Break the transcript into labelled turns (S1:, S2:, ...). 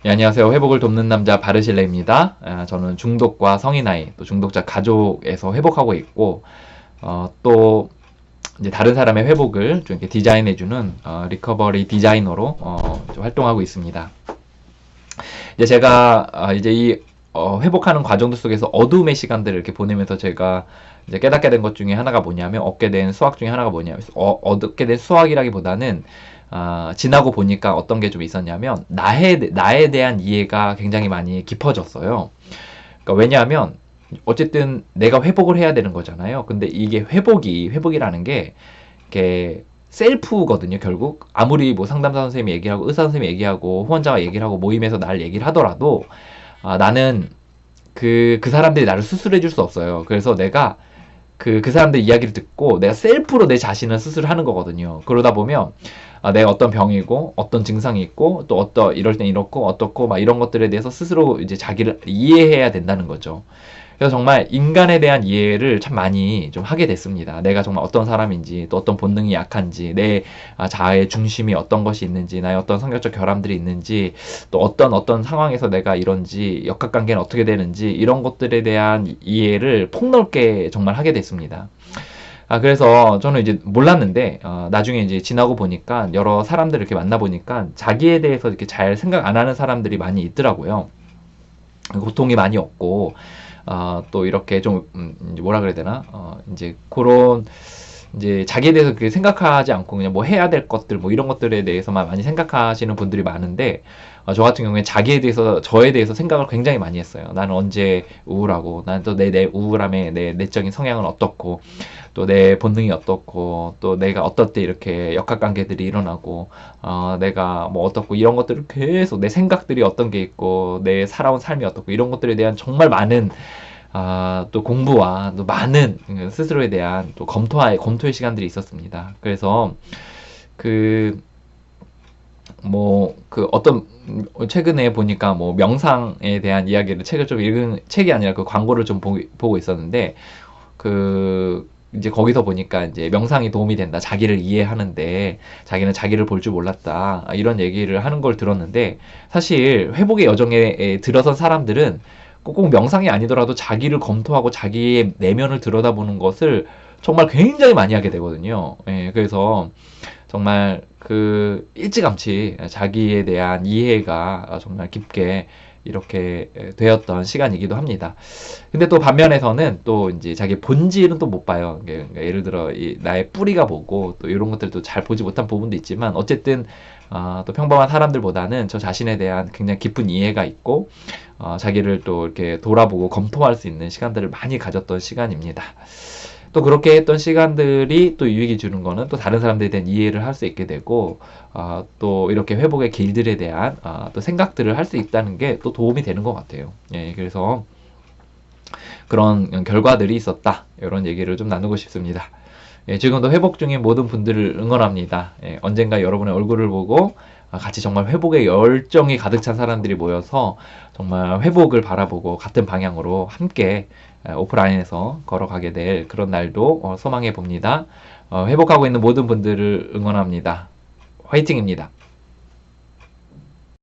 S1: 예, 안녕하세요. 회복을 돕는 남자 바르실레입니다. 저는 중독과 성인아이, 또 중독자 가족에서 회복하고 있고, 또 이제 다른 사람의 회복을 좀 이렇게 디자인해주는 리커버리 디자이너로 좀 활동하고 있습니다. 이제 제가 이제 이 회복하는 과정들 속에서 어두움의 시간들을 이렇게 보내면서 제가 이제 깨닫게 된 것 중에 하나가 뭐냐면, 얻게 된 수학 중에 하나가 뭐냐면, 얻게 된 수학이라기보다는 지나고 보니까 어떤 게 좀 있었냐면, 나에 대한 이해가 굉장히 많이 깊어졌어요. 그러니까 왜냐하면 어쨌든 내가 회복을 해야 되는 거잖아요. 근데 이게 회복이라는 게 이렇게 셀프거든요. 결국 아무리 뭐 상담사 선생님이 얘기하고 의사 선생님이 얘기하고 후원자가 얘기를 하고 모임에서 날 얘기를 하더라도 나는 그 사람들이 나를 수술해 줄 수 없어요. 그래서 내가 그 사람들 이야기를 듣고 내가 셀프로 내 자신을 수술하는 거거든요. 그러다 보면 내가 어떤 병이고 어떤 증상이 있고 또 이럴 땐 이렇고 어떻고 막 이런 것들에 대해서 스스로 이제 자기를 이해해야 된다는 거죠. 그래서 정말 인간에 대한 이해를 참 많이 좀 하게 됐습니다. 내가 정말 어떤 사람인지, 또 어떤 본능이 약한지, 내 자아의 중심이 어떤 것이 있는지, 나의 어떤 성격적 결함들이 있는지, 또 어떤 상황에서 내가 이런지, 역학관계는 어떻게 되는지, 이런 것들에 대한 이해를 폭넓게 정말 하게 됐습니다. 그래서 저는 이제 몰랐는데, 나중에 이제 지나고 보니까, 여러 사람들을 이렇게 만나보니까, 자기에 대해서 이렇게 잘 생각 안 하는 사람들이 많이 있더라고요. 고통이 많이 없고, 또 이렇게 좀, 뭐라 그래야 되나? 이제 그런, 이제 자기에 대해서 그렇게 생각하지 않고 그냥 뭐 해야 될 것들, 뭐 이런 것들에 대해서만 많이 생각하시는 분들이 많은데, 저 같은 경우에 저에 대해서 생각을 굉장히 많이 했어요. 나는 언제 우울하고, 나는 또 내 우울함의 내 내적인 성향은 어떻고, 또 내 본능이 어떻고, 또 내가 어떨 때 이렇게 역학관계들이 일어나고, 내가 뭐 어떻고, 이런 것들을 계속 내 생각들이 어떤 게 있고, 내 살아온 삶이 어떻고, 이런 것들에 대한 정말 많은 또 공부와 또 많은 스스로에 대한 또 검토의 시간들이 있었습니다. 그래서 그 최근에 보니까 뭐 명상에 대한 이야기를 책을 좀 읽은 책이 아니라 그 광고를 좀 보고 있었는데 이제 거기서 보니까 이제 명상이 도움이 된다. 자기를 이해하는데 자기는 자기를 볼 줄 몰랐다. 이런 얘기를 하는 걸 들었는데 사실 회복의 여정에 들어선 사람들은 꼭 명상이 아니더라도 자기를 검토하고 자기의 내면을 들여다보는 것을 정말 굉장히 많이 하게 되거든요. 예, 그래서 정말 일찌감치 자기에 대한 이해가 정말 깊게 이렇게 되었던 시간이기도 합니다. 근데 또 반면에서는 또 이제 자기 본질은 또 못 봐요. 그러니까 예를 들어 나의 뿌리가 뭐고 또 이런 것들도 잘 보지 못한 부분도 있지만 어쨌든 또 평범한 사람들보다는 저 자신에 대한 굉장히 깊은 이해가 있고 자기를 또 이렇게 돌아보고 검토할 수 있는 시간들을 많이 가졌던 시간입니다. 또 그렇게 했던 시간들이 또 유익이 주는 거는 또 다른 사람들에 대한 이해를 할 수 있게 되고 또 이렇게 회복의 길들에 대한 또 생각들을 할 수 있다는 게 또 도움이 되는 것 같아요. 예, 그래서 그런 결과들이 있었다. 이런 얘기를 좀 나누고 싶습니다. 예, 지금도 회복 중인 모든 분들을 응원합니다. 예, 언젠가 여러분의 얼굴을 보고 같이 정말 회복의 열정이 가득 찬 사람들이 모여서 정말 회복을 바라보고 같은 방향으로 함께 오프라인에서 걸어가게 될 그런 날도 소망해 봅니다. 회복하고 있는 모든 분들을 응원합니다. 화이팅입니다.